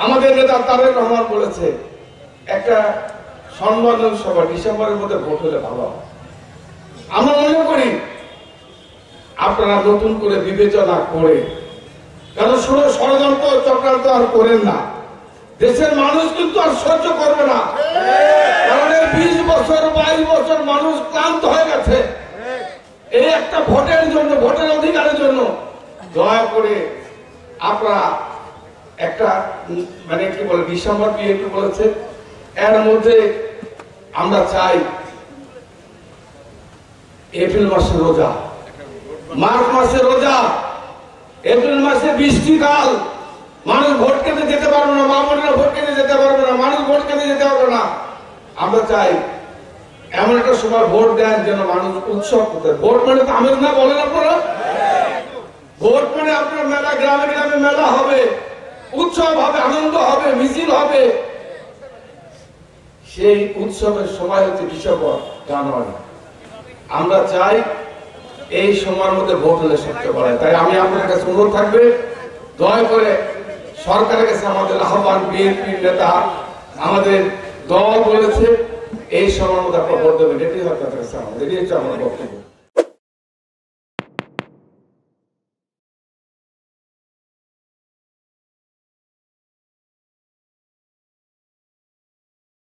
আমাদের নেতা তারেক রহমান বলেছে একটা সম্মেলন সভা ডিসেম্বরের মধ্যে ভোট হলে ভালো হয়। আমরা মনে করি আপনারা নতুন করে বিবেচনা করে, কারণ ষড়যন্ত্র চক্রান্ত আর করেন না। দেশের মানুষ কিন্তু আর সহ্য করবে না, কারণ 20 বছর 22 বছর মানুষ ক্লান্ত হয়ে গেছে এই একটা ভোটের জন্য, ভোটের অধিকারের জন্য। দয়া করে আপনারা একটা মানে কি বলে ডিসেম্বর বিএনপি বলেছে, এর মধ্যে আমরা চাই এপ্রিল মাসে রোজা, মার্চ মাসে রোজা, এপ্রিল মাসে বৃষ্টিকাল, মানুষ ভোট কেন্দ্রে যেতে পারবে না, মা বোনেরা ভোট কেন্দ্রে যেতে পারবে না, মানুষ ভোট কেন্দ্রে যেতে পারবে না। আমরা চাই এমন একটা সময় ভোট দেন যেন মানুষ উৎসব করতে। ভোট মানে তো আমেজ না বলেন আপনারা, ভোট মানে আপনার মেলা, গ্রামে গ্রামে মেলা হবে, উৎসব হবে, আনন্দ হবে, মিছিল হবে। সেই উৎসবের সময় হচ্ছে ডিসেম্বর জানুয়ারি। আমরা চাই এই সময়ের মধ্যে ভোট হলে সবচেয়ে বড়। তাই আমি আপনার কাছে অনুরোধ থাকবে, দয়া করে সরকারের কাছে আমাদের আহ্বান, বিএনপি নেতা আমাদের দল বলেছে এই সময়ের মধ্যে আপনারা ভোট দেবেন, এটাই সরকারের কাছে আমাদের, এটাই হচ্ছে আমার বক্তব্য।